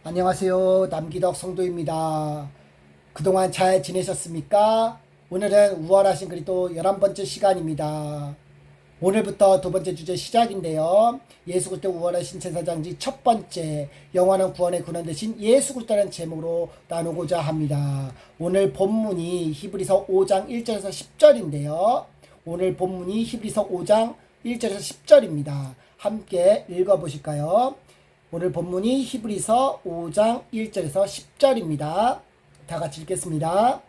안녕하세요. 남기덕 성도입니다. 그동안 잘 지내셨습니까? 오늘은 우월하신 그리스도 11번째 시간입니다. 오늘부터 두 번째 주제 시작인데요. 예수 그리스도 우월하신 제사장지 첫 번째 영원한 구원의 근원 되신 예수 그리스도라는 제목으로 나누고자 합니다. 오늘 본문이 히브리서 5장 1절에서 10절인데요. 오늘 본문이 히브리서 5장 1절에서 10절입니다. 함께 읽어보실까요? 오늘 본문이 히브리서 5장 1절에서 10절입니다. 다 같이 읽겠습니다.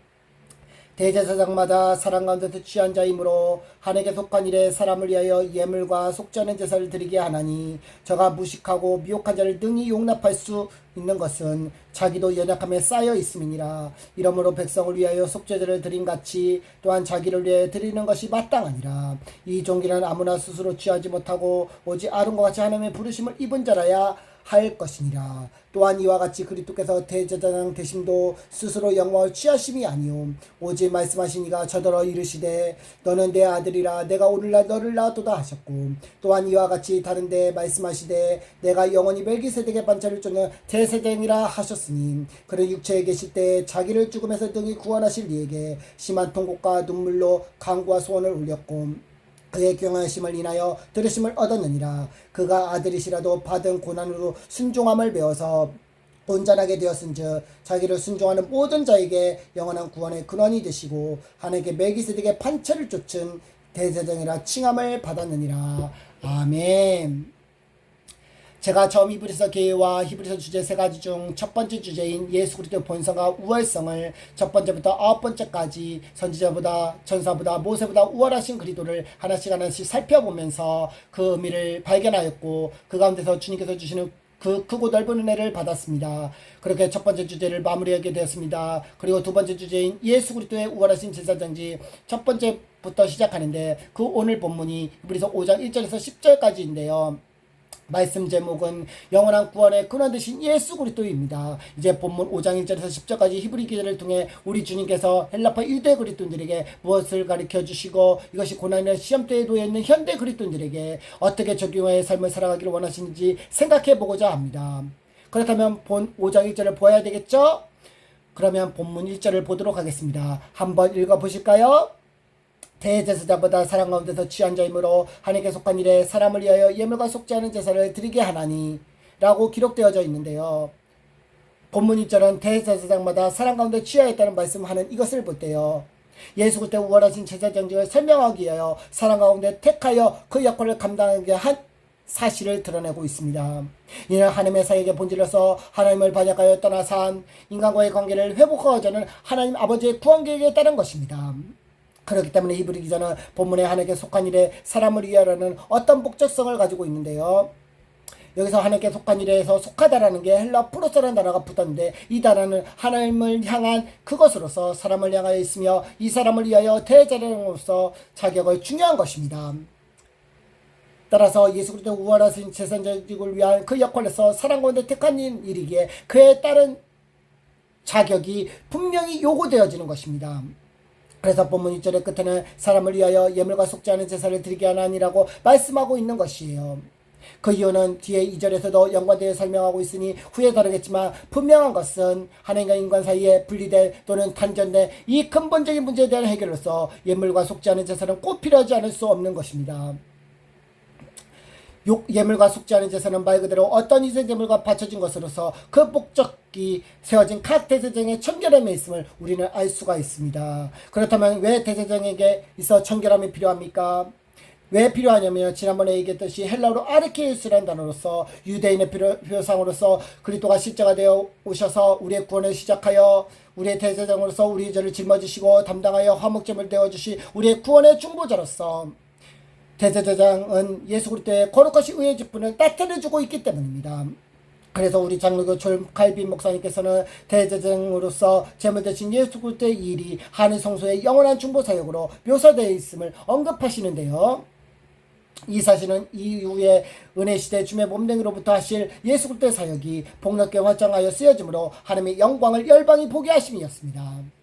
대제사장마다 사람 가운데서 취한 자이므로 한에게 속한 일에 사람을 위하여 예물과 속죄 하는 제사를 드리게 하나니 저가 무식하고 미혹한 자를 능히 용납할 수 있는 것은 자기도 연약함에 쌓여 있음이니라. 이러므로 백성을 위하여 속죄제를 드린 같이 또한 자기를 위해 드리는 것이 마땅하니라. 이 종기는 아무나 스스로 취하지 못하고 오직 아론과 같이 하나님의 부르심을 입은 자라야 할 것이니라. 또한 이와 같이 그리스도께서 대제사장 되심도 스스로 영광을 취하심이 아니요 오직 말씀하신 이가 저더러 이르시되 너는 내 아들이라 내가 오늘날 너를 낳았도다 하셨고, 또한 이와 같이 다른데 말씀하시되 내가 영원히 멜기세덱의 반차를 쫓는 대제사장이라 하셨으니 그는 육체에 계실 때 자기를 죽음에서 능히 구원하실 이에게 심한 통곡과 눈물로 간구와 소원을 올렸고 그의 경외하심을 인하여 들으심을 얻었느니라. 그가 아들이시라도 받은 고난으로 순종함을 배워서 온전하게 되었은즉 자기를 순종하는 모든 자에게 영원한 구원의 근원이 되시고 하나님께 멜기세덱의 판처를 쫓은 대제사장이라 칭함을 받았느니라. 아멘. 제가 처음 히브리서 계와 히브리서 주제 세 가지 중 첫 번째 주제인 예수 그리스도의 본성과 우월성을 첫 번째부터 아홉 번째까지 선지자보다 전사보다 모세보다 우월하신 그리스도를 하나씩 살펴보면서 그 의미를 발견하였고 그 가운데서 주님께서 주시는 그 크고 넓은 은혜를 받았습니다. 그렇게 첫 번째 주제를 마무리하게 되었습니다. 그리고 두 번째 주제인 예수 그리스도의 우월하신 제사장지 첫 번째부터 시작하는데 그 오늘 본문이 히브리서 5장 1절에서 10절까지인데요. 말씀 제목은 영원한 구원의 근원 되신 예수 그리스도입니다. 이제 본문 5장 1절에서 10절까지 히브리 기자를 통해 우리 주님께서 헬라파 유대 그리스도인들에게 무엇을 가르쳐 주시고 이것이 고난이나 시험대에 놓여 있는 현대 그리스도인들에게 어떻게 적용하여 삶을 살아가기를 원하시는지 생각해 보고자 합니다. 그렇다면 본 5장 1절을 보아야 되겠죠? 그러면 본문 1절을 보도록 하겠습니다. 한번 읽어 보실까요? 대제사장보다 사람 가운데서 취한 자이므로 하나님께 속한 일에 사람을 위하여 예물과 속죄하는 제사를 드리게 하나니 라고 기록되어져 있는데요. 본문 1절은 대제사장마다 사람 가운데 취하였다는 말씀하는 이것을 볼 때요. 예수 그리스도의 우월하신 제사장직을 설명하기 위하여 사람 가운데 택하여 그 역할을 감당하게 한 사실을 드러내고 있습니다. 이는 하나님의 사역의 본질로서 하나님을 반역하여 떠나산 인간과의 관계를 회복하고자 하는 하나님 아버지의 구원 계획에 따른 것입니다. 그렇기 때문에 히브리 기자는 본문에 하나님께 속한 일에 사람을 위하여라는 어떤 목적성을 가지고 있는데요. 여기서 하나님께 속한 일에서 속하다라는 게 헬라 프로스라는 단어가 붙었는데 이 단어는 하나님을 향한 그것으로서 사람을 향하여 있으며 이 사람을 위하여 대제사장으로서 자격을 중요한 것입니다. 따라서 예수 그리스도 우월하신 제사장직을 위한 그 역할에서 사람 가운데 택한 일이기에 그에 따른 자격이 분명히 요구되어지는 것입니다. 그래서 본문 1절의 끝에는 사람을 위하여 예물과 속죄하는 제사를 드리게 하나니라고 말씀하고 있는 것이에요. 그 이유는 뒤에 2절에서도 연관되어 설명하고 있으니 후에 다르겠지만 분명한 것은 하나님과 인간 사이에 분리된 또는 단절된 이 근본적인 문제에 대한 해결로서 예물과 속죄하는 제사는 꼭 필요하지 않을 수 없는 것입니다. 예물과 속죄하는 제사는 말 그대로 어떤 희생 제물과 바쳐진 것으로서 그 목적이 세워진 각 대제사장의 청결함에 있음을 우리는 알 수가 있습니다. 그렇다면 왜 대제사장에게 있어 청결함이 필요합니까? 왜 필요하냐면 지난번에 얘기했듯이 헬라어로 아르케우스라는 단어로서 유대인의 표상으로서 그리스도가 십자가 되어 오셔서 우리의 구원을 시작하여 우리의 대제사장으로서 우리의 죄를 짊어지시고 담당하여 화목제물 되어주시 우리의 구원의 중보자로서 대제사장은 예수 그리스도의 거룩하신 의의 직분을 나타내주고 있기 때문입니다. 그래서 우리 장로교 졸칼빈 목사님께서는 대제사장으로서 제물 대신 예수 그리스도의 일이 하늘 성소의 영원한 중보 사역으로 묘사되어 있음을 언급하시는데요. 이 사실은 이후에 은혜시대 주의 몸댕이로부터 하실 예수 그리스도의 사역이 폭넓게 확장하여 쓰여지므로 하나님의 영광을 열방이 보게 하심이었습니다.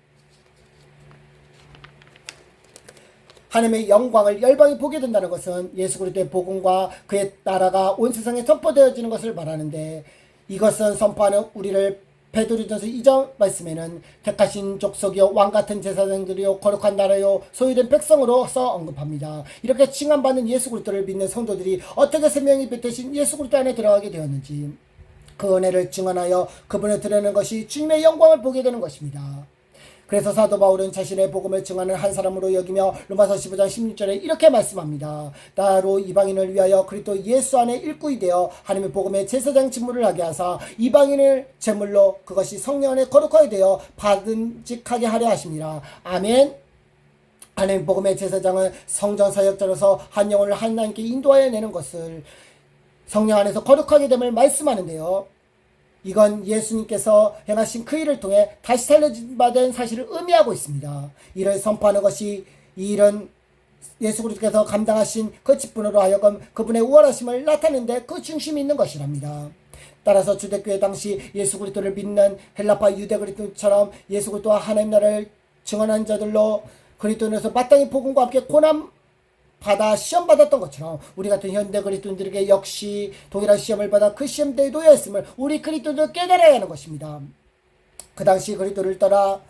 하나님의 영광을 열방이 보게 된다는 것은 예수 그리스도의 복음과 그의 나라가 온 세상에 선포되어지는 것을 말하는데 이것은 선포하는 우리를 베드로전서 2장 말씀에는 택하신 족속이요 왕같은 제사장들이요 거룩한 나라요 소유된 백성으로서 언급합니다. 이렇게 칭함받는 예수 그리스도를 믿는 성도들이 어떻게 생명이 뱉으신 예수 그리스도 안에 들어가게 되었는지 그 은혜를 증언하여 그분을 드러내는 것이 주님의 영광을 보게 되는 것입니다. 그래서 사도 바울은 자신의 복음을 증언하는 한 사람으로 여기며 로마서 15장 16절에 이렇게 말씀합니다. 나로 이방인을 위하여 그리스도 예수 안에 일꾼이 되어 하나님의 복음의 제사장 직무를 하게 하사 이방인을 제물로 그것이 성령 안에 거룩하게 되어 받은직하게 하려 하십니다. 아멘. 하나님 복음의 제사장은 성전 사역자로서 한 영혼을 하나님께 인도하여 내는 것을 성령 안에서 거룩하게 됨을 말씀하는데요. 이건 예수님께서 행하신 그 일을 통해 다시 살려진 바 된 사실을 의미하고 있습니다. 이를 선포하는 것이 이 일은 예수 그리스도께서 감당하신 그 직분으로 하여금 그분의 우월하심을 나타내는데 그 중심이 있는 것이랍니다. 따라서 초대교회 당시 예수 그리스도를 믿는 헬라파 유대 그리스도처럼 예수 그리스도와 하나님 나라를 증언한 자들로 그리스도인에서 마땅히 복음과 함께 고난 받아 시험 받았던 것처럼 우리 같은 현대 그리스도인들에게 역시 동일한 시험을 받아 그 시험대에 놓여 있음을 우리 그리스도인들 깨달아야 하는 것입니다. 그 당시 그리스도를 떠나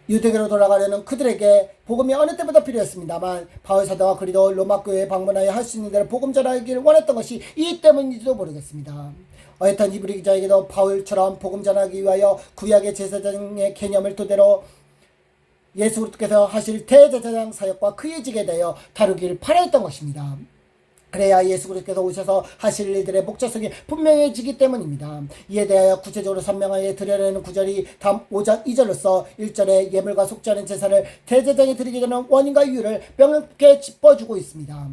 유대교로 돌아가려는 그들에게 복음이 어느 때보다 필요했습니다만 바울 사도가 그리도 로마 교회에 방문하여 할 수 있는 대로 복음 전하기를 원했던 것이 이 때문인지도 모르겠습니다. 어엿한 히브리 기자에게도 바울처럼 복음 전하기 위하여 구약의 제사장의 개념을 토대로 예수 그리스도께서 하실 대제사장 사역과 그의 직에 대하여 다루기를 바라였던 것입니다. 그래야 예수 그리스도께서 오셔서 하실 일들의 목적성이 분명해지기 때문입니다. 이에 대하여 구체적으로 설명하여 드려내는 구절이 다음 5장 2절로서 1절에 예물과 속죄하는 제사를 대제사장이 드리게 되는 원인과 이유를 명확하게 짚어주고 있습니다.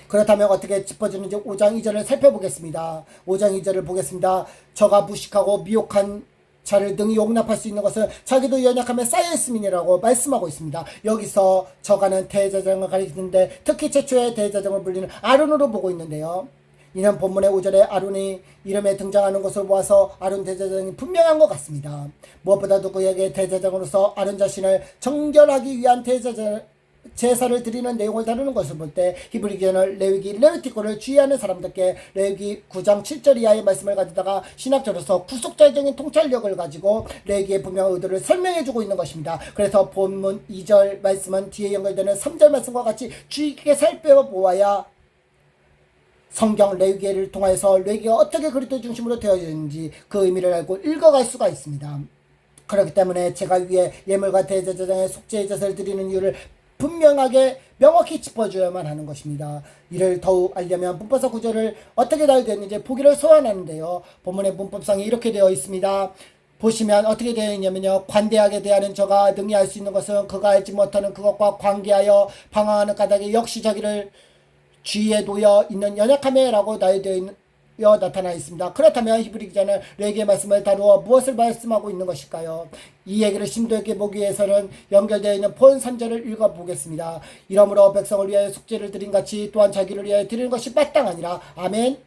그렇다면 어떻게 짚어주는지 5장 2절을 살펴보겠습니다. 5장 2절을 보겠습니다. 저가 무식하고 미혹한 자를 능히 용납할 수 있는 것은 자기도 연약함에 쌓여있음이니라고 말씀하고 있습니다. 여기서 저가는 대제사장을 가리키는데 특히 최초의 대제사장을 불리는 아론으로 보고 있는데요. 이는 본문의 5절에 아론이 이름에 등장하는 것을 보아서 아론 대제사장이 분명한 것 같습니다. 무엇보다도 그에게 대제사장으로서 아론 자신을 정결하기 위한 제사를 드리는 내용을 다루는 것을 볼 때 히브리 기자는 레위기 레위티코를 주의하는 사람들께 레위기 9장 7절 이하의 말씀을 가지다가 신학적으로서 구속자적인 통찰력을 가지고 레위기의 분명한 의도를 설명해주고 있는 것입니다. 그래서 본문 2절 말씀은 뒤에 연결되는 3절 말씀과 같이 주의 깊게 살펴보아야 성경 레위기를 통해서 레위기가 어떻게 그리스도 중심으로 되어지는지 그 의미를 알고 읽어갈 수가 있습니다. 그렇기 때문에 제가 위에 예물과 대제사장의 속죄의 제사를 드리는 이유를 분명하게 명확히 짚어줘야만 하는 것입니다. 이를 더욱 알려면 문법상 구절을 어떻게 잘 되었는지 보기를 소원하는데요. 본문의 문법상이 이렇게 되어 있습니다. 보시면 어떻게 되어 있냐면요. 관대하게 대하는 저가 능히 알 수 있는 것은 그가 알지 못하는 그것과 관계하여 방황하는 까닭에 역시 자기를 쥐에 놓여 있는 연약함에 라고 나타나 있습니다. 그렇다면 히브리 기자는 레위기의 말씀을 다루어 무엇을 말씀하고 있는 것일까요? 이 얘기를 심도 있게 보기 위해서는 연결되어 있는 본 3절을 읽어보겠습니다. 이러므로 백성을 위하여 속죄를 드린 같이 또한 자기를 위하여 드리는 것이 마땅하니라. 아멘.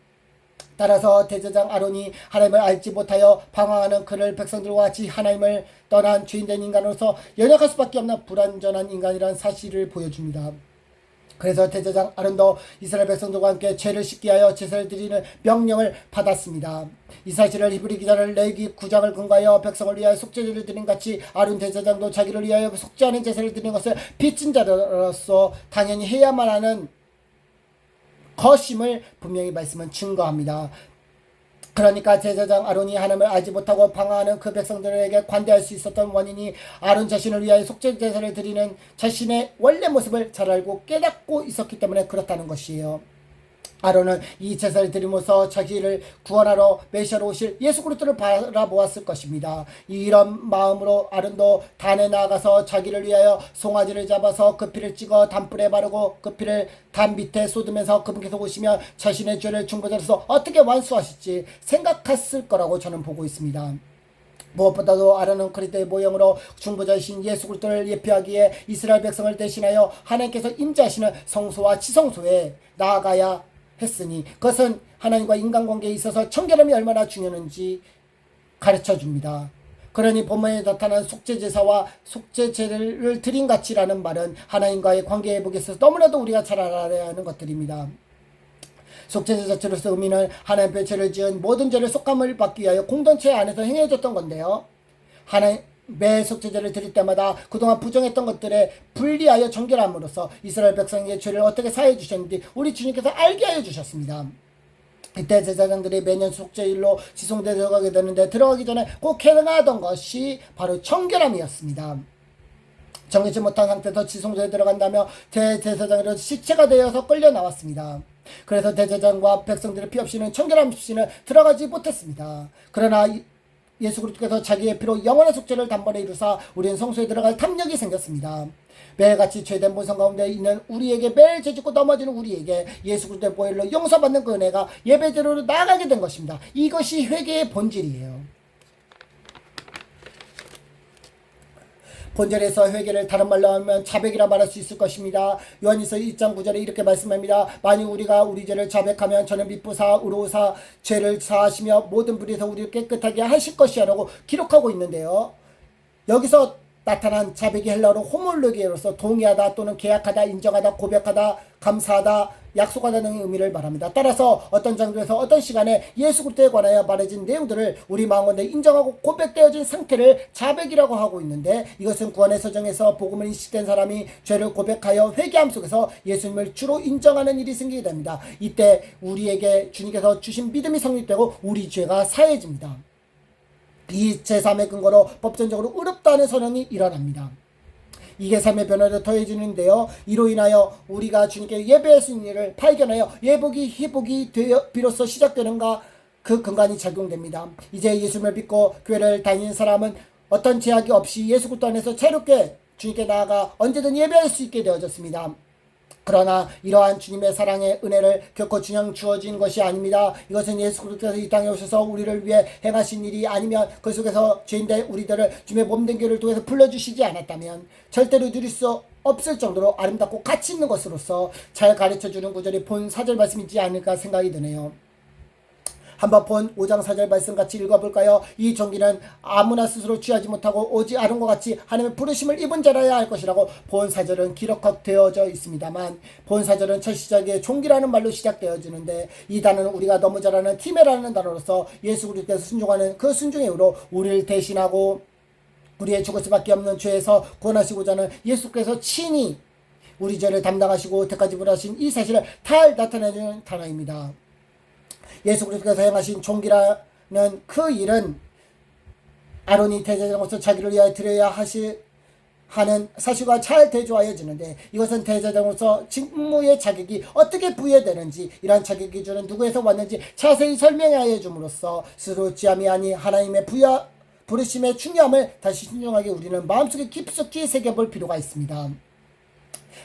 따라서 대제사장 아론이 하나님을 알지 못하여 방황하는 그를 백성들과 같이 하나님을 떠난 죄인된 인간으로서 연약할 수밖에 없는 불완전한 인간이라는 사실을 보여줍니다. 그래서 대제사장 아론도 이스라엘 백성들과 함께 죄를 씻게 하여 제사를 드리는 명령을 받았습니다. 이 사실을 히브리 기자는 레위기 9장을 근거하여 백성을 위하여 속죄를 드린 같이 아론 대제사장도 자기를 위하여 속죄하는 제사를 드리는 것을 빚진 자로서 당연히 해야만 하는 것임을 분명히 말씀은 증거합니다. 그러니까 제사장 아론이 하나님을 알지 못하고 방황하는 그 백성들에게 관대할 수 있었던 원인이 아론 자신을 위하여 속죄 제사를 드리는 자신의 원래 모습을 잘 알고 깨닫고 있었기 때문에 그렇다는 것이에요. 아론은 이 제사를 드리면서 자기를 구원하러 메시아로 오실 예수 그리스도를 바라보았을 것입니다. 이런 마음으로 아론도 단에 나아가서 자기를 위하여 송아지를 잡아서 그 피를 찍어 단불에 바르고 그 피를 단 밑에 쏟으면서 그분께서 오시면 자신의 죄를 중보자로서 어떻게 완수하실지 생각했을 거라고 저는 보고 있습니다. 무엇보다도 아론은 그리스도의 모형으로 중보자이신 예수 그리스도를 예표하기에 이스라엘 백성을 대신하여 하나님께서 임재하시는 성소와 지성소에 나아가야 했으니 그것은 하나님과 인간관계에 있어서 청결함이 얼마나 중요한지 가르쳐줍니다. 그러니 본문에 나타난 속죄제사와 속죄제를 드린 가치라는 말은 하나님과의 관계 회복에 있어서 너무나도 우리가 잘 알아야 하는 것들입니다. 속죄제 자체로서 의미는 하나님의 죄를 지은 모든 죄를 속감을 받기 위하여 공동체 안에서 행해졌던 건데요. 매 속죄제를 드릴 때마다 그동안 부정했던 것들에 분리하여 정결함으로써 이스라엘 백성에게 죄를 어떻게 사해 주셨는지 우리 주님께서 알게 하여 주셨습니다. 이때 제사장들이 매년 속죄일로 지성대에 들어가게 되는데 들어가기 전에 꼭 행하던 것이 바로 정결함이었습니다. 정해지 못한 상태에서 지성소에 들어간다며 대제사장으로 시체가 되어서 끌려 나왔습니다. 그래서 대제사장과 백성들의 피 없이는 정결함 없이는 들어가지 못했습니다. 그러나 예수 그리스도께서 자기의 피로 영원한 속죄를 단번에 이루사 우리는 성소에 들어갈 탐욕이 생겼습니다. 매일같이 죄된 본성 가운데 있는 우리에게 매일 죄짓고 넘어지는 우리에게 예수 그리스도의 보혈로 용서받는 그 은혜가 예배제로 나아가게 된 것입니다. 이것이 회개의 본질이에요. 본절에서 회개를 다른 말로 하면 자백이라 말할 수 있을 것입니다. 요한일서 1장 9절에 이렇게 말씀합니다. 만일 우리가 우리 죄를 자백하면 저는 미쁘사 의로우사 죄를 사하시며 모든 불에서 우리를 깨끗하게 하실 것이라고 기록하고 있는데요. 여기서 나타난 자백이 헬라어로 호몰로기로서 동의하다 또는 계약하다, 인정하다, 고백하다, 감사하다, 약속하다 등의 의미를 말합니다. 따라서 어떤 장소에서 어떤 시간에 예수 그리스도에 관하여 말해진 내용들을 우리 마음 가운데 인정하고 고백되어진 상태를 자백이라고 하고 있는데, 이것은 구원의 서정에서 복음을 인식된 사람이 죄를 고백하여 회개함 속에서 예수님을 주로 인정하는 일이 생기게 됩니다. 이때 우리에게 주님께서 주신 믿음이 성립되고 우리 죄가 사해집니다. 이 제3의 근거로 법전적으로 의롭다는 선언이 일어납니다. 이게 삶의 변화를 더해주는데요. 이로 인하여 우리가 주님께 예배할 수 있는 일을 발견하여 예복이 회복이 되어 비로소 시작되는가, 그 근간이 작용됩니다. 이제 예수님을 믿고 교회를 다니는 사람은 어떤 제약이 없이 예수 그리스도 안에서 자유롭게 주님께 나아가 언제든 예배할 수 있게 되어졌습니다. 그러나 이러한 주님의 사랑의 은혜를 결코 그냥 주어진 것이 아닙니다. 이것은 예수 그리스도께서 이 땅에 오셔서 우리를 위해 행하신 일이 아니면 그 속에서 죄인된 우리들을 주님의 몸된 교회를 통해서 불러주시지 않았다면 절대로 누릴 수 없을 정도로 아름답고 가치 있는 것으로서 잘 가르쳐주는 구절이 본 4절 말씀이지 않을까 생각이 드네요. 한번 본 5장 4절 말씀 같이 읽어볼까요? 이 종기는 아무나 스스로 취하지 못하고 오직 아론과 같이 하나님의 부르심을 입은 자라야 할 것이라고 본 4절은 기록되어져 있습니다만, 본 4절은 첫 시작에 종기라는 말로 시작되어지는데, 이 단어는 우리가 너무 잘 아는 티메라는 단어로서 예수 그리스도께서 순종하는 그 순종의 이유로 우리를 대신하고 우리의 죽을 수밖에 없는 죄에서 구원하시고자 하는 예수께서 친히 우리 죄를 담당하시고 대가지 부르신 이 사실을 잘 나타내주는 단어입니다. 예수 그리스도께서 행하신 종기라는 그 일은 아론이 대제사장으로서 자기를 위하여 드려야 하는 사실과 잘 대조하여지는데, 이것은 대제사장으로서 직무의 자격이 어떻게 부여되는지, 이러한 자격 기준은 누구에서 왔는지 자세히 설명하여 줌으로써 스스로 지함이 아니 하나님의 부르심의 중요함을 다시 신중하게 우리는 마음속에 깊숙이 새겨볼 필요가 있습니다.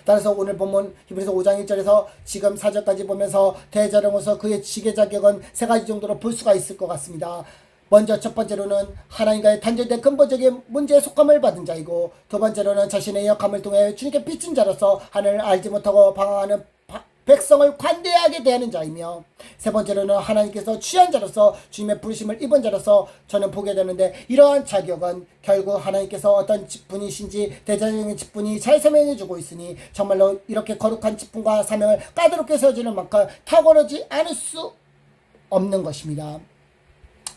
따라서 오늘 본문 히브리서 5장 1절에서 지금 4절까지 보면서 대제사장으로서 그의 지계 자격은 세 가지 정도로 볼 수가 있을 것 같습니다. 먼저 첫 번째로는 하나님과의 단절된 근본적인 문제에 속함을 받은 자이고, 두 번째로는 자신의 역함을 통해 주님께 빚진 자로서 하나님을 알지 못하고 방황하는 백성을 관대하게 대하는 자이며, 세 번째로는 하나님께서 취한 자로서 주님의 부르심을 입은 자로서 저는 보게 되는데, 이러한 자격은 결국 하나님께서 어떤 직분이신지 대제사장의 직분이 잘 설명해 주고 있으니 정말로 이렇게 거룩한 직분과 사명을 까다롭게 세워주는 만큼 탁월하지 않을 수 없는 것입니다.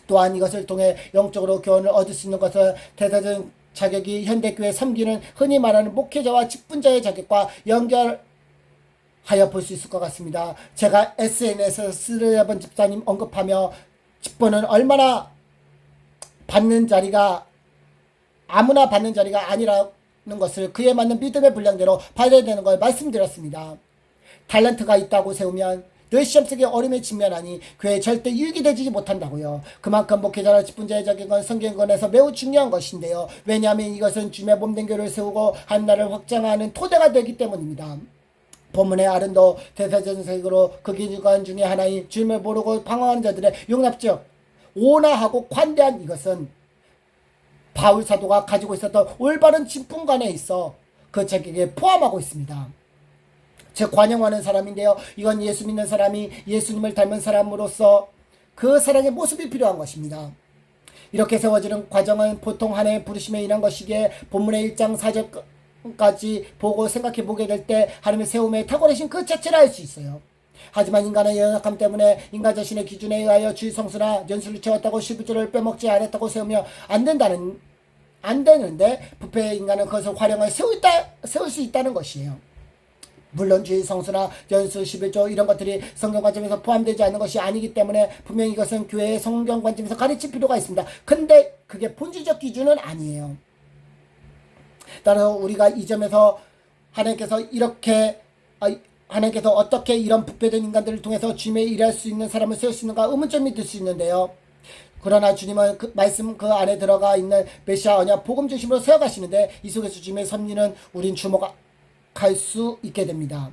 또한 이것을 통해 영적으로 교훈을 얻을 수 있는 것은 대제사장 자격이 현대교회 섬기는 흔히 말하는 목회자와 직분자의 자격과 하여 볼 수 있을 것 같습니다. 제가 SNS에서 스레번 집사님 언급하며 직분은 얼마나 받는 자리가 아무나 받는 자리가 아니라는 것을 그에 맞는 믿음의 분량대로 받아야 되는 걸 말씀드렸습니다. 탤런트가 있다고 세우면 늘 시험 속에 어려움에 직면하니 그에 절대 유익이 되지 못한다고요. 그만큼 목회자나 직분자의 자격은 성경권에서 매우 중요한 것인데요. 왜냐하면 이것은 주님의 몸된 교회를 세우고 한 나라를 확장하는 토대가 되기 때문입니다. 본문의 아론도 대제사장으로 그 기관 중에 하나인 주님을 모르고 방황하는 자들의 용납적 온화하고 관대한 이것은 바울 사도가 가지고 있었던 올바른 직분관에 있어 그 자격에 포함하고 있습니다. 즉 관용하는 사람인데요. 이건 예수 믿는 사람이 예수님을 닮은 사람으로서 그 사랑의 모습이 필요한 것입니다. 이렇게 세워지는 과정은 보통 하나님의 부르심에 인한 것이기에 본문의 1장 4절까지 보고 생각해 보게 될 때 하나님의 세움에 탁월하신 그 자체를 알 수 있어요. 하지만 인간의 연약함 때문에 인간 자신의 기준에 의하여 주의 성수나 연수를 채웠다고 11조를 빼먹지 않았다고 세우며 안 되는데 부패의 인간은 그것을 활용해 세울 수 있다는 것이에요. 물론 주의 성수나 연수 11조 이런 것들이 성경 관점에서 포함되지 않는 것이 아니기 때문에 분명히 이것은 교회의 성경 관점에서 가르칠 필요가 있습니다. 근데 그게 본질적 기준은 아니에요. 따라서 우리가 이 점에서 하나님께서 어떻게 이런 부패된 인간들을 통해서 주님의 일할 수 있는 사람을 세울 수 있는가 의문점이 들 수 있는데요. 그러나 주님은 말씀 그 안에 들어가 있는 메시아 언약 복음 중심으로 세워가시는데 이 속에서 주님의 섭리는 우린 주목할 수 있게 됩니다.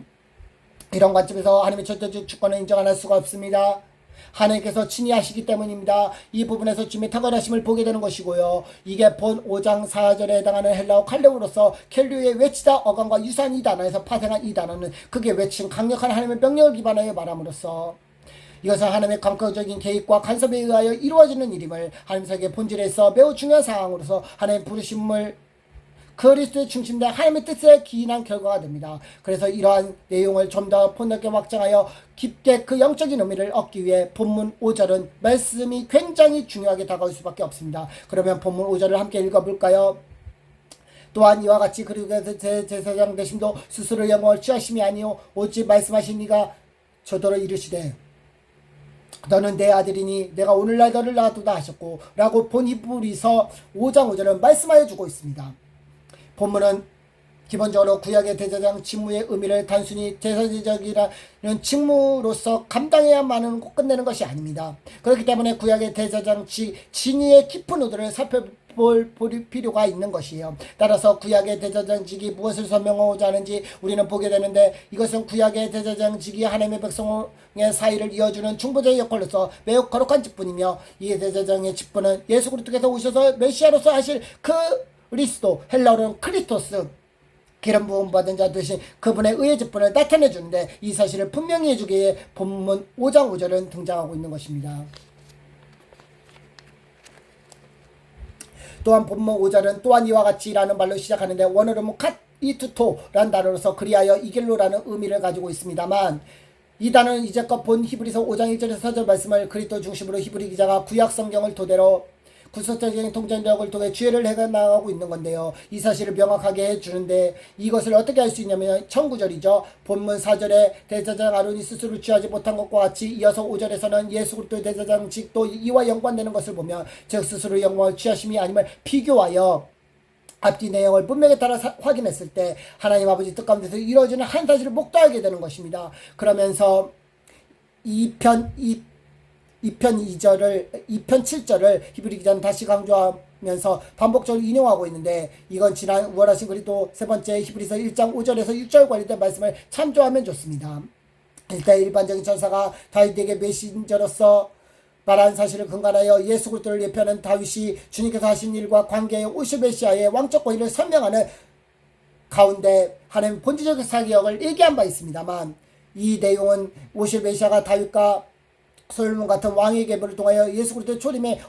이런 관점에서 하나님의 절대적 주권을 인정 안 할 수가 없습니다. 하나님께서 친히 하시기 때문입니다. 이 부분에서 주님의 탁월하심을 보게 되는 것이고요. 이게 본 5장 4절에 해당하는 헬라어 칼레오로서 켈류의 외치다 어간과 유사한 이 단어에서 파생한 이 단어는 그게 외친 강력한 하나님의 명령을 기반하여 말함으로써 이것은 하나님의 강력적인 계획과 간섭에 의하여 이루어지는 일임을 하나님 세계 본질에서 매우 중요한 사항으로서 하나님의 부르심을 그리스도의 중심된 하나님의 뜻에 기인한 결과가 됩니다. 그래서 이러한 내용을 좀 더 폭넓게 확장하여 깊게 그 영적인 의미를 얻기 위해 본문 5절은 말씀이 굉장히 중요하게 다가올 수밖에 없습니다. 그러면 본문 5절을 함께 읽어볼까요? 또한 이와 같이 그리스도의 제사장 되심도 스스로 영광을 취하심이 아니요 오직 말씀하신 이가 저더러 이르시되 너는 내 아들이니 내가 오늘날 너를 낳았도다 하셨고 라고 본 히브리서 5장 5절은 말씀하여 주고 있습니다. 본문은 기본적으로 구약의 대제사장 직무의 의미를 단순히 제사적이라는 직무로서 감당해야만은 끝내는 것이 아닙니다. 그렇기 때문에 구약의 대제사장 진위의 깊은 의도를 살펴볼 필요가 있는 것이에요. 따라서 구약의 대제사장직이 무엇을 설명하고자 하는지 우리는 보게 되는데 이것은 구약의 대제사장직이 하나님의 백성의 사이를 이어주는 중보자의 역할로서 매우 거룩한 직분이며 이 대제사장의 직분은 예수 그리스도께서 오셔서 메시아로서 하실 그리스도 헬라어로는 크리스토스 기름 부음 받은 자 대신 그분의 의의 직분을 나타내 주는데 이 사실을 분명히 해주기에 본문 5장 5절은 등장하고 있는 것입니다. 또한 본문 5절은 또한 이와 같이라는 말로 시작하는데 원어로는 이투토라는 단어로서 그리하여 이길로라는 의미를 가지고 있습니다만 이 단어는 이제껏 본 히브리서 5장 1절에서 4절 말씀을 그리스도 중심으로 히브리 기자가 구약 성경을 토대로 구속적인 통전력을 통해 주의를 해나가고 있는 건데요. 이 사실을 명확하게 해주는데 이것을 어떻게 할 수 있냐면 1009절이죠. 본문 4절에 대제사장 아론이 스스로 취하지 못한 것과 같이 이어서 5절에서는 예수 그리스도의 대제사장직도 이와 연관되는 것을 보면 즉 스스로 영광을 취하심이 아님을 비교하여 앞뒤 내용을 문맥에 따라 확인했을 때 하나님 아버지 뜻 가운데서 이루어지는 한 사실을 목도하게 되는 것입니다. 그러면서 2편 7절을 히브리 기자는 다시 강조하면서 반복적으로 인용하고 있는데 이건 지난 우월하신 그리스도 세 번째 히브리서 1장 5절에서 6절 관련된 말씀을 참조하면 좋습니다. 일단 일반적인 전사가 다윗에게 메신저로서 말한 사실을 근간하여 예수 그리스도를 예표하는 다윗이 주님께서 하신 일과 관계의 오실 메시아의 왕적 권위를 설명하는 가운데 하나님 본질적 사역을 얘기한 바 있습니다만 이 내용은 오실 메시아가 다윗과 솔로몬 같은 왕의 계보를 통하여 예수 그리스도의 초림에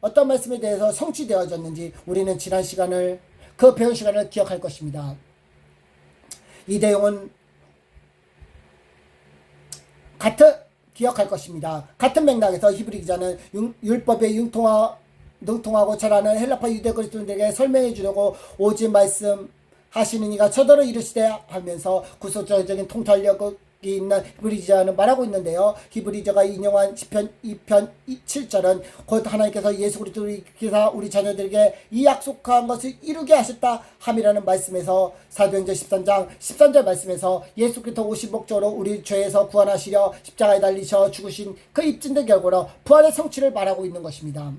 어떤 말씀에 대해서 성취되어졌는지 우리는 지난 시간을 그 배운 시간을 기억할 것입니다. 이 내용은 기억할 것입니다. 같은 맥락에서 히브리 기자는 율법에 능통하고 잘 아는 헬라파 유대 그리스도인들에게 설명해 주려고 오직 말씀하시는 이가 저더러 이르시되 하면서 구속적인 통찰력이 있는 히브리 기자는 말하고 있는데요. 히브리 기자가 인용한 시편 2편 7절은 곧 하나님께서 예수 그리스도께서 우리 자녀들에게 이 약속한 것을 이루게 하셨다 함이라는 말씀에서 사도행전 13장 13절 말씀에서 예수 그리스도 오신 목적으로 우리 죄에서 구원하시려 십자가에 달리셔 죽으신 그 입증된 결과로 부활의 성취를 말하고 있는 것입니다.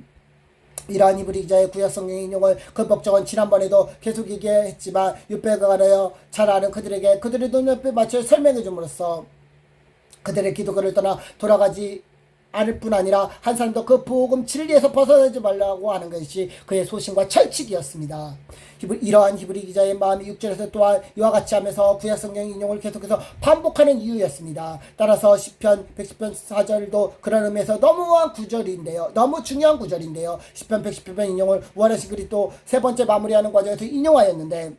이러한 히브리 기자의 구약 성경 인용을 그 목적은 지난번에도 계속 얘기했지만 율법에 관하여 잘 아는 그들에게 그들의 눈높이에 맞춰 설명해 줌으로써 그들의 기독교를 떠나 돌아가지 않을 뿐 아니라 한 사람도 그 복음 진리에서 벗어나지 말라고 하는 것이 그의 소신과 철칙이었습니다. 이러한 히브리 기자의 마음이 6절에서 또한 이와 같이 하면서 구약 성경 인용을 계속해서 반복하는 이유였습니다. 따라서 시편 110편 4절도 그런 의미에서 너무 중요한 구절인데요. 시편 110편 인용을 우월하신 그리스도 세 번째 마무리하는 과정에서 인용하였는데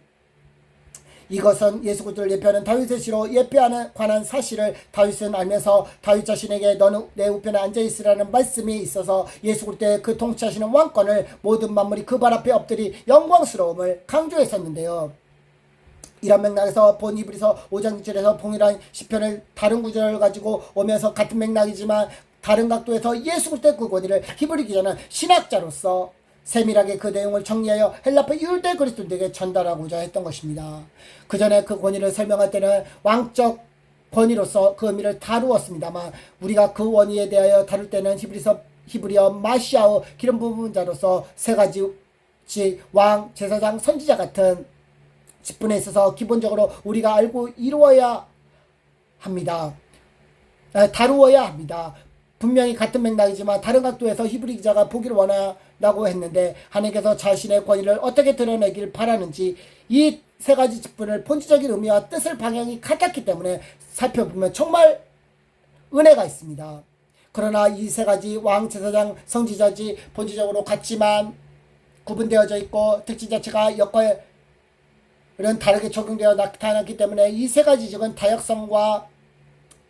이것은 예수 그리스도를 예표하는 다윗의 시로 예표하는 관한 사실을 다윗은 알면서 다윗 자신에게 너는 내 우편에 앉아있으라는 말씀이 있어서 예수 그리스도의 그 통치하시는 왕권을 모든 만물이 그 발 앞에 엎드리 영광스러움을 강조했었는데요. 이런 맥락에서 본 히브리서 5장 6절에서 동일한 시편을 다른 구절을 가지고 오면서 같은 맥락이지만 다른 각도에서 예수 그리스도의 그 권위를 히브리 기자는 신학자로서 세밀하게 그 내용을 정리하여 헬라파 유대 그리스도인들에게 전달하고자 했던 것입니다. 그 전에 그 권위를 설명할 때는 왕적 권위로서 그 의미를 다루었습니다만 우리가 그 원위에 대하여 다룰 때는 히브리어 마시아오 기름 부분자로서 세 가지 즉 왕, 제사장, 선지자 같은 직분에 있어서 기본적으로 우리가 알고 이루어야 합니다. 다루어야 합니다. 분명히 같은 맥락이지만 다른 각도에서 히브리 기자가 보기를 원한다고 했는데 하나님께서 자신의 권위를 어떻게 드러내길 바라는지 이 세 가지 직분을 본질적인 의미와 뜻을 방향이 같았기 때문에 살펴보면 정말 은혜가 있습니다. 그러나 이 세 가지 왕, 제사장, 선지자지 본질적으로 같지만 구분되어져 있고 특징 자체가 여과는 다르게 적용되어 나타났기 때문에 이 세 가지 직은 다역성과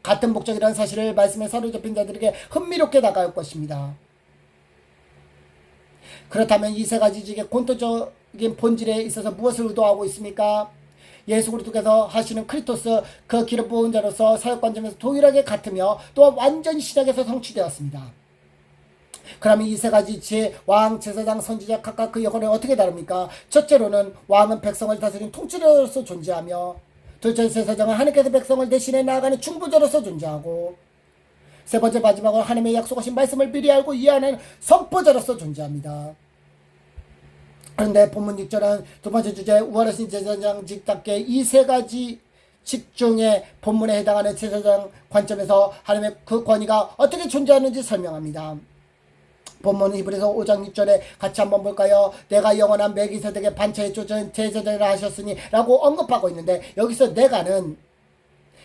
같은 목적이라는 사실을 말씀에 사로잡힌 자들에게 흥미롭게 다가올 것입니다. 그렇다면 이 세 가지 직의 본토적인 본질에 있어서 무엇을 의도하고 있습니까? 예수 그리스도께서 하시는 크리토스 그 기름 부은 자로서 사역 관점에서 동일하게 같으며 또 완전히 신약에서 성취되었습니다. 그러면 이 세 가지 지혜 왕, 제사장, 선지자 각각 그 역할을 어떻게 다릅니까? 첫째로는 왕은 백성을 다스린 통치자로서 존재하며 둘째 제사장은 하나님께서 백성을 대신해 나아가는 중보자로서 존재하고 세 번째 마지막으로 하나님의 약속하신 말씀을 미리 알고 이해하는 선포자로서 존재합니다. 그런데 본문 6절은 두 번째 주제 우월하신 제사장직답게 이 세 가지 직 중에 본문에 해당하는 제사장 관점에서 하나님의 그 권위가 어떻게 존재하는지 설명합니다. 본문 히브리서 5장 6절에 같이 한번 볼까요? 내가 영원한 멜기세덱의 반차에 쫓은 제사장이라 하셨으니 라고 언급하고 있는데 여기서 내가는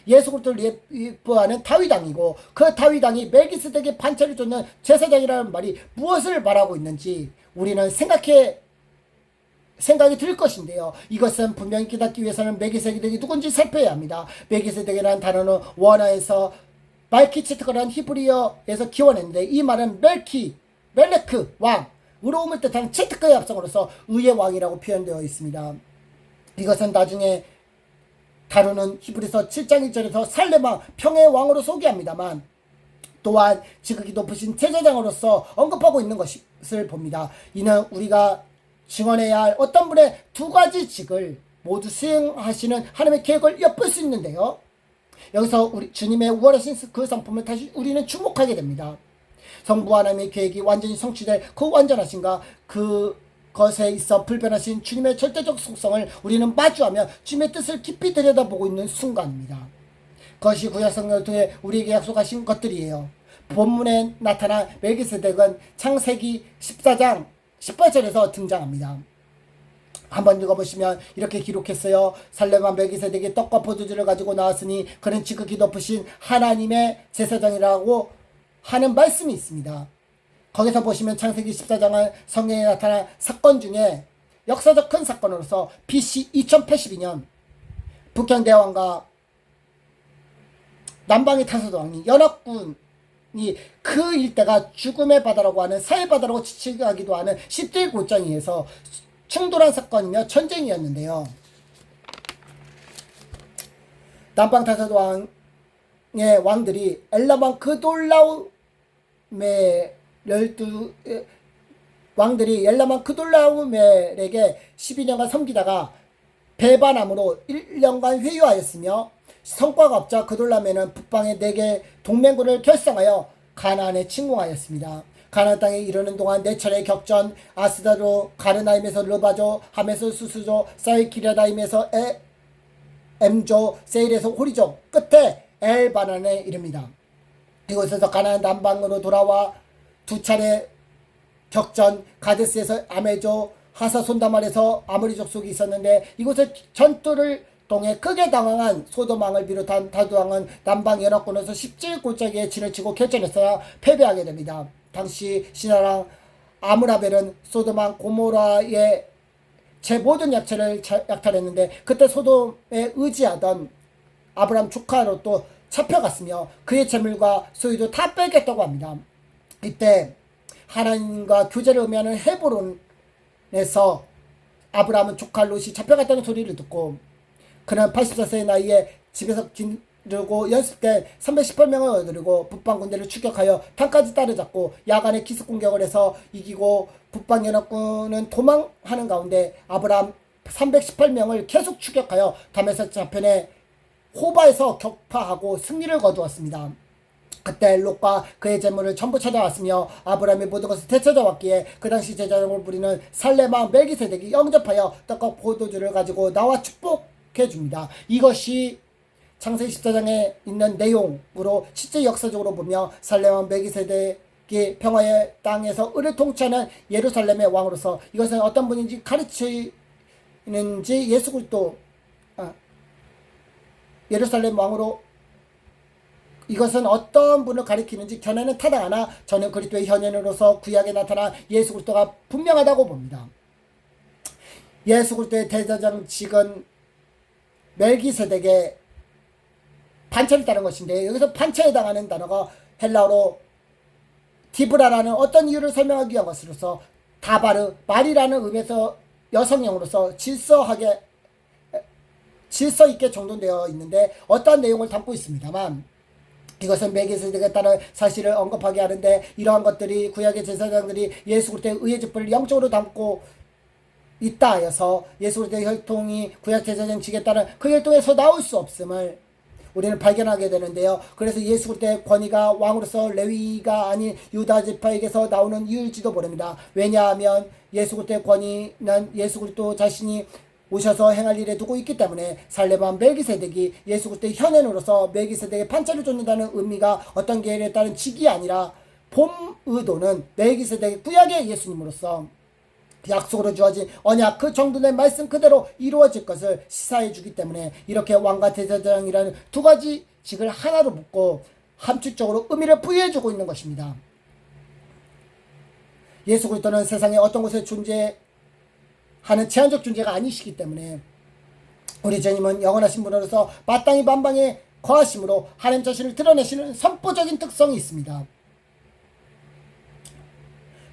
예수 그리스도를 예표하는 다윗왕이고 그 다윗왕이 멜기세덱의 반차를 쫓는 제사장이라는 말이 무엇을 말하고 있는지 우리는 생각이 들 것인데요. 이것은 분명히 깨닫기 위해서는 멜기세덱이 누군지 살펴야 합니다. 멜기세덱이라는 단어는 원어에서 말키체트가라는 히브리어에서 기원했는데 이 말은 멜레크 왕, 의로움을 뜻하는 체트크의 합성으로서 의의 왕이라고 표현되어 있습니다. 이것은 나중에 다루는 히브리서 7장 1절에서 살렘왕 평의 왕으로 소개합니다만 또한 지극히 높으신 제사장으로서 언급하고 있는 것을 봅니다. 이는 우리가 증언해야 할 어떤 분의 두 가지 직을 모두 수행하시는 하나님의 계획을 엿볼 수 있는데요. 여기서 우리 주님의 우월하신 그 성품을 다시 우리는 주목하게 됩니다. 성부 하나님의 계획이 완전히 성취될 그 완전하신가 그것에 있어 불변하신 주님의 절대적 속성을 우리는 마주하며 주님의 뜻을 깊이 들여다보고 있는 순간입니다. 그것이 구약 성경을 통해 우리에게 약속하신 것들이에요. 본문에 나타난 멜기세덱은 창세기 14장 18절에서 등장합니다. 한번 읽어보시면 이렇게 기록했어요. 살렘왕 멜기세덱이 떡과 포도주를 가지고 나왔으니 그는 지극히 높으신 하나님의 제사장이라고 하는 말씀이 있습니다. 거기서 보시면 창세기 14장은 성경에 나타난 사건 중에 역사적 큰 사건으로서 BC 2082년 북경대왕과 남방의 타소왕이 연합군이 그 일대가 죽음의 바다라고 하는 사해 바다라고 지칭하기도 하는 10대 골장에 의해서 충돌한 사건이며 전쟁이었는데요. 남방 타소왕의 왕들이 엘라만 그돌라움의 왕들이 엘라만 그돌라우멜에게 12년간 섬기다가 배반함으로 1년간 회유하였으며 성과가 없자 그돌라멜은 북방의 4개 동맹군을 결성하여 가나안에 침공하였습니다. 가나안 땅에 이르는 동안 4차례 격전 아스다로 가르나임에서 르바조 함에서 수수조 사이키랴다임에서 엠조 세일에서 호리조 끝에 엘바난에 이릅니다. 이곳에서 가나안 남방으로 돌아와 2차례 격전 가데스에서 아메조 하사손다말에서 아모리 족속이 있었는데 이곳에 전투를 통해 크게 당황한 소돔왕을 비롯한 다두왕은 남방 연합군에서 17골짜기에 진을 치고 결전했어야 패배하게 됩니다. 당시 신하랑 아므라벨은 소돔왕 고모라의 제 모든 약체를 약탈했는데 그때 소돔에 의지하던 아브라함 조카로 또 잡혀갔으며 그의 재물과 소유도 다 뺏겼다고 합니다. 이때 하나님과 교제를 의미하는 헤브론에서 아브라함은 조카 롯이 잡혀갔다는 소리를 듣고 그는 84세의 나이에 집에서 기르고 연습 때 318명을 얻으려고 북방 군대를 추격하여 탄까지 따라잡고 야간에 기습 공격을 해서 이기고 북방 연합군은 도망하는 가운데 아브라함 318명을 계속 추격하여 다메섹 저편에 호바에서 격파하고 승리를 거두었습니다. 그때 롯과 그의 재물을 전부 찾아왔으며 아브라함이 모든 것을 되찾아왔기에 그 당시 제사장을 부리는 살레마 멜기세덱이 영접하여 떡과 포도주를 가지고 나와 축복해 줍니다. 이것이 창세기 14장에 있는 내용으로 실제 역사적으로 보며 살레마 멜기세덱이 평화의 땅에서 을을 통치하는 예루살렘의 왕으로서 이것은 어떤 분인지 가르치는지 예수 그리스도 예루살렘 왕으로 이것은 어떤 분을 가리키는지 견해는 타당하나 저는 그리스도의 현현으로서 구약에 나타난 예수 그리스도가 분명하다고 봅니다. 예수 그리스도의 대제사장직은 멜기세덱의 반차를 따른 것인데 여기서 반차에 해당하는 단어가 헬라어로 디브라라는 어떤 이유를 설명하기 위한 것으로서 다바르 말이라는 의미에서 여성형으로서 질서 있게 정돈되어 있는데 어떠한 내용을 담고 있습니다만 이것은 멜기세덱에 따른 사실을 언급하게 하는데 이러한 것들이 구약의 제사장들이 예수 그리스도의 의의 직분을 영적으로 담고 있다 하여서 예수 그리스도의 혈통이 구약 제사장직에 따른 그 혈통에서 나올 수 없음을 우리는 발견하게 되는데요. 그래서 예수 그리스도의 권위가 왕으로서 레위가 아닌 유다 지파에게서 나오는 이유일지도 모릅니다. 왜냐하면 예수 그리스도의 권위는 예수 그리스도 자신이 오셔서 행할 일에 두고 있기 때문에 살레마 멜기세덱이 예수 그리스도의 현현으로서 멜기세덱의 판차를 쫓는다는 의미가 어떤 계율에 따른 직이 아니라 본 의도는 멜기세덱의 구약의 예수님으로서 약속으로 주어진 언약 그 정도의 말씀 그대로 이루어질 것을 시사해 주기 때문에 이렇게 왕과 대제사장이라는 두 가지 직을 하나로 묶고 함축적으로 의미를 부여해 주고 있는 것입니다. 예수 그리스도는 세상에 어떤 곳에 존재하는 제한적 존재가 아니시기 때문에 우리 주님은 영원하신 분으로서 마땅히 만방에 거하심으로 하나님 자신을 드러내시는 선포적인 특성이 있습니다.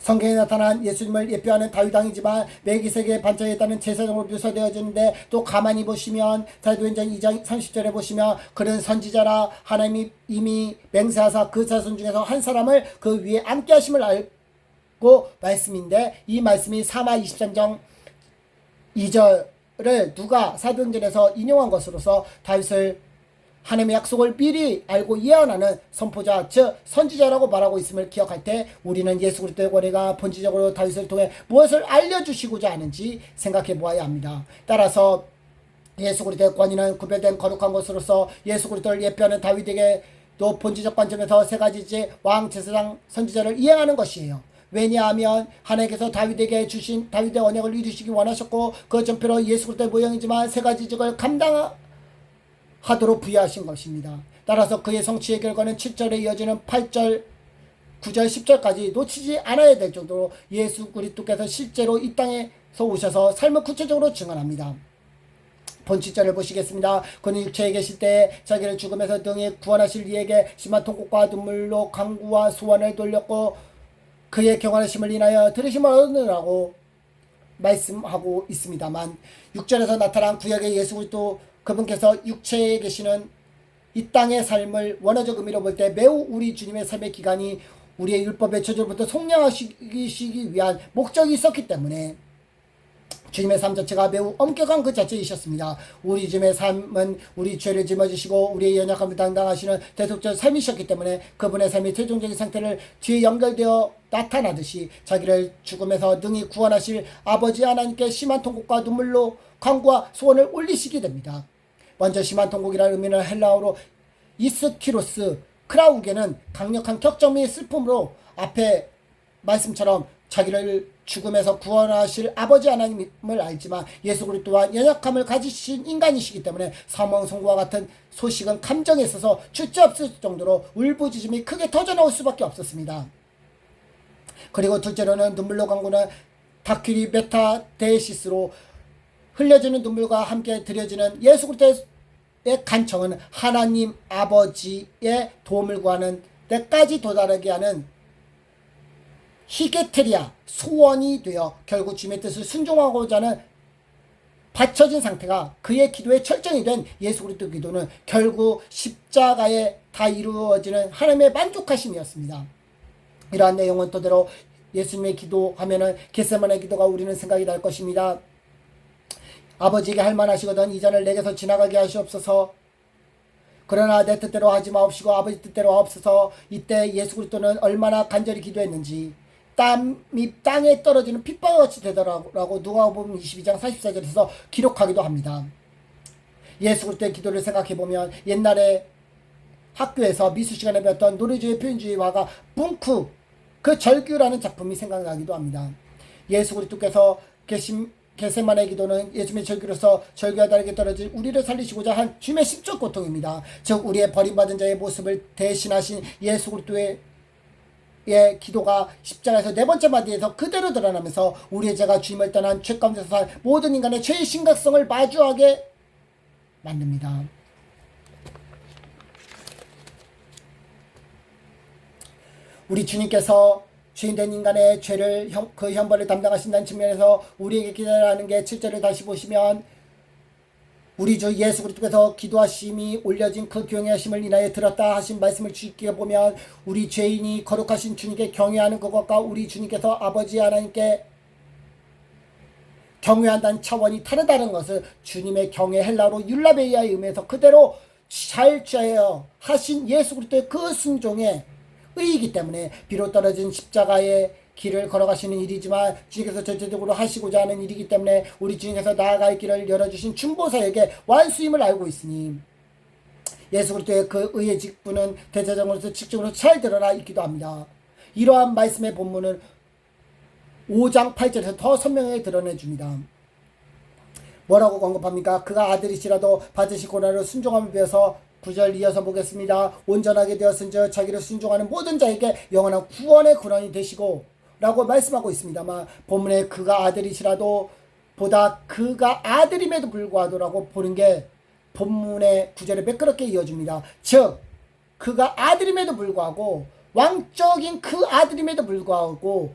성경에 나타난 예수님을 예표하는 다윗왕이지만 멜기세덱의 반차에 따른 제사장으로 묘사되어지는데 또 가만히 보시면 사도행전 2장 30절에 보시면 그는 선지자라 하나님이 이미 맹세하사 그 자손 중에서 한 사람을 그 위에 앉게 하심을 알고 말씀인데 이 말씀이 사마 23장 2절을 누가 사도행전에서 인용한 것으로서 다윗을 하나님의 약속을 미리 알고 예언하는 선포자 즉 선지자라고 말하고 있음을 기억할 때 우리는 예수 그리스도의 권위가 본질적으로 다윗을 통해 무엇을 알려주시고자 하는지 생각해 보아야 합니다. 따라서 예수 그리스도의 권위는 구별된 거룩한 것으로서 예수 그리스도를 예표하는 다윗에게도 본질적 관점에서 세 가지째 왕, 제사장, 선지자를 이행하는 것이에요. 왜냐하면 하나님께서 다윗에게 주신 다윗의 언약을 이루시기 원하셨고 그 전표로 예수 그리스도의 모형이지만 세 가지 직을 하도록 부여하신 것입니다. 따라서 그의 성취의 결과는 7절에 이어지는 8절, 9절, 10절까지 놓치지 않아야 될 정도로 예수 그리스도께서 실제로 이 땅에서 오셔서 삶을 구체적으로 증언합니다. 본 7절을 보시겠습니다. 그는 육체에 계실 때 자기를 죽음에서 등에 구원하실 이에게 심한 통곡과 눈물로 간구와 소원을 돌렸고 그의 경건하심을 인하여 들으심을 얻으라고 말씀하고 있습니다만 6절에서 나타난 구약의 예수 그리스도 그분께서 육체에 계시는 이 땅의 삶을 원어적 의미로 볼 때 매우 우리 주님의 삶의 기간이 우리의 율법의 저절부터 속량하시기 위한 목적이 있었기 때문에 주님의 삶 자체가 매우 엄격한 그 자체이셨습니다. 우리 주님의 삶은 우리 죄를 짊어지시고 우리의 연약함을 담당하시는 대속적 삶이셨기 때문에 그분의 삶의 최종적인 상태를 뒤에 연결되어 나타나듯이 자기를 죽음에서 능히 구원하실 아버지 하나님께 심한 통곡과 눈물로 간구와 소원을 올리시게 됩니다. 먼저 심한 통곡이라는 의미는 헬라어로 이스키로스 크라우게는 강력한 격정 및 슬픔으로 앞에 말씀처럼 자기를 죽음에서 구원하실 아버지 하나님을 알지만 예수 그리스도 또한 연약함을 가지신 인간이시기 때문에 사망 선고와 같은 소식은 감정에 있어서 주저없을 정도로 울부짖음이 크게 터져나올 수밖에 없었습니다. 그리고 둘째로는 눈물로 간구는 다큐리 메타데시스로 흘려지는 눈물과 함께 드려지는 예수 그리스도의 간청은 하나님 아버지의 도움을 구하는 때까지 도달하게 하는 히게테리아 소원이 되어 결국 주님의 뜻을 순종하고자 하는 받쳐진 상태가 그의 기도에 철저히 된 예수 그리스도 기도는 결국 십자가에 다 이루어지는 하나님의 만족하심이었습니다. 이러한 내용은 토대로 예수님의 기도하면은 겟세마네 기도가 우리는 생각이 날 것입니다. 아버지에게 할 만하시거든 이 잔을 내게서 지나가게 하시옵소서. 그러나 내 뜻대로 하지 마옵시고 아버지 뜻대로 하옵소서. 이때 예수 그리스도는 얼마나 간절히 기도했는지 땀이 땅에 떨어지는 핏방울 같이 되더라고 누가복음 22장 44절에서 기록하기도 합니다. 예수 그리스도의 기도를 생각해보면 옛날에 학교에서 미술 시간에 배웠던 노래주의 표현주의화가 뭉크 그 절규라는 작품이 생각나기도 합니다. 예수 그리스도께서 겟세마네 기도는 예수님의 절규로서 절규와 다르게 떨어질 우리를 살리시고자 한 주님의 심적 고통입니다. 즉 우리의 버림받은 자의 모습을 대신하신 예수 그리스도의 기도가 십자가에서 네 번째 마디에서 그대로 드러나면서 우리의 죄가 주님을 떠난 죄 가운데서 살 모든 인간의 죄의 심각성을 마주하게 만듭니다. 우리 주님께서 죄인된 인간의 죄를 그 형벌을 담당하신다는 측면에서 우리에게 기다리는 게 7절을 다시 보시면 우리 주 예수 그리스도께서 기도하심이 올려진 그 경외하심을 인하여 들었다 하신 말씀을 주께 보면 우리 죄인이 거룩하신 주님께 경외하는 것과 우리 주님께서 아버지 하나님께 경외한다는 차원이 다르다는 것을 주님의 경외 헬라어로 율라베이아의 의미에서 그대로 잘 취하여 하신 예수 그리스도의 그 순종의 의이기 때문에 비록 떨어진 십자가의 길을 걸어가시는 일이지만 주님께서 전체적으로 하시고자 하는 일이기 때문에 우리 주님께서 나아갈 길을 열어주신 중보사에게 완수임을 알고 있으니 예수 그리스도의 그 의의 직분은 대제사장으로서 직접으로 잘 드러나 있기도 합니다. 이러한 말씀의 본문은 5장 8절에서 더 선명하게 드러내줍니다. 뭐라고 언급합니까? 그가 아들이시라도 받으실 고난을 순종함을 비해서 9절 이어서 보겠습니다. 온전하게 되었은즉 자기를 순종하는 모든 자에게 영원한 구원의 근원이 되시고 라고 말씀하고 있습니다만 본문에 그가 아들이시라도 보다 그가 아들임에도 불구하고라고 보는 게 본문의 9절에 매끄럽게 이어집니다. 즉 그가 아들임에도 불구하고 왕적인 그 아들임에도 불구하고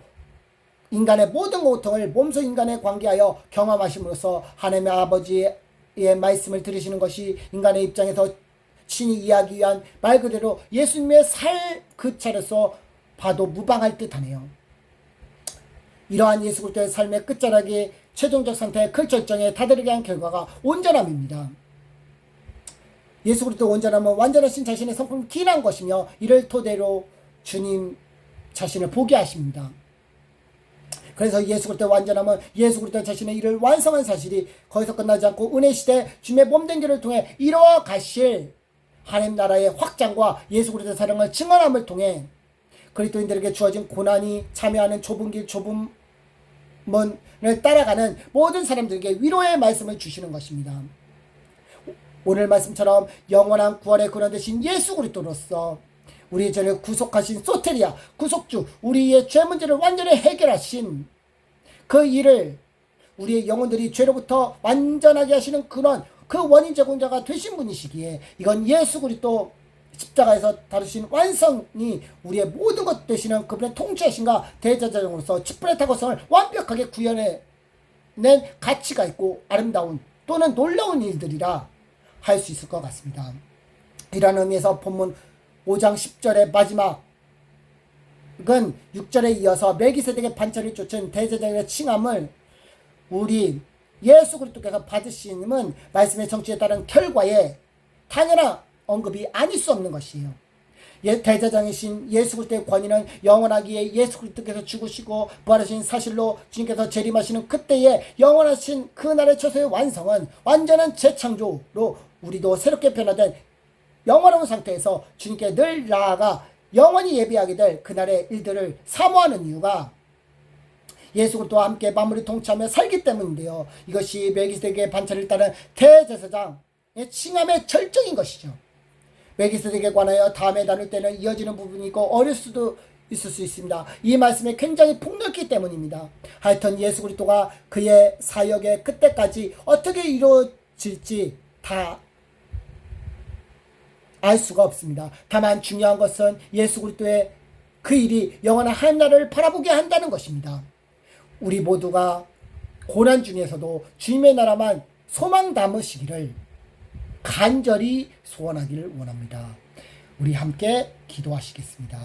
인간의 모든 고통을 몸소 인간에 관계하여 경험하심으로써 하나님의 아버지의 말씀을 들으시는 것이 인간의 입장에서 친히 이해하기 위한 말 그대로 예수님의 살 그 차례서 봐도 무방할 듯하네요. 이러한 예수 그리스도의 삶의 끝자락이 최종적 상태의 결정에 다다르게 한 결과가 온전함입니다. 예수 그리스도 온전함은 완전하신 자신의 성품을 기인한 것이며 이를 토대로 주님 자신을 보게 하십니다. 그래서 예수 그리스도의 완전함은 예수 그리스도 자신의 일을 완성한 사실이 거기서 끝나지 않고 은혜 시대 주님의 몸된 길을 통해 이루어 가실 하나님 나라의 확장과 예수 그리스도의 사랑을 증언함을 통해 그리스도인들에게 주어진 고난이 참여하는 좁은 길 좁은 문을 따라가는 모든 사람들에게 위로의 말씀을 주시는 것입니다. 오늘 말씀처럼 영원한 구원의 근원 되신 예수 그리스도로서 우리의 죄를 구속하신 소테리아 구속주 우리의 죄 문제를 완전히 해결하신 그 일을 우리의 영혼들이 죄로부터 완전하게 하시는 근원 그 원인 제공자가 되신 분이시기에 이건 예수 그리스도 십자가에서 다루신 완성이 우리의 모든 것 되시는 그분의 통치하신가 대제사장으로서 직분의 타고성을 완벽하게 구현해낸 가치가 있고 아름다운 또는 놀라운 일들이라 할 수 있을 것 같습니다. 이런 의미에서 본문 5장 10절의 마지막은 6절에 이어서 멜기세덱의 반차를 쫓은 대제사장의 칭함을 우리 예수 그리스도께서 받으시는 말씀의 정치에 따른 결과에 당연한 언급이 아닐 수 없는 것이에요. 대제사장이신 예수 그리스도의 권위는 영원하기에 예수 그리스도께서 죽으시고 부활하신 사실로 주님께서 재림하시는 그때에 영원하신 그날의 처소의 완성은 완전한 재창조로 우리도 새롭게 변화된 영원한 상태에서 주님께 늘 나아가 영원히 예비하게 될 그날의 일들을 사모하는 이유가 예수 그리스도와 함께 만물을 통치하며 살기 때문인데요. 이것이 멜기세덱의 반차를 따른 대제사장의 칭함의 절정인 것이죠. 멜기세덱에 관하여 다음에 나눌 때는 이어지는 부분이 있고 어릴 수도 있을 수 있습니다. 이 말씀에 굉장히 폭넓기 때문입니다. 하여튼 예수 그리스도가 그의 사역의 끝때까지 어떻게 이루어질지 다 알 수가 없습니다. 다만 중요한 것은 예수 그리스도의 그 일이 영원한 하늘나라를 바라보게 한다는 것입니다. 우리 모두가 고난 중에서도 주님의 나라만 소망 담으시기를 간절히 소원하기를 원합니다. 우리 함께 기도하시겠습니다.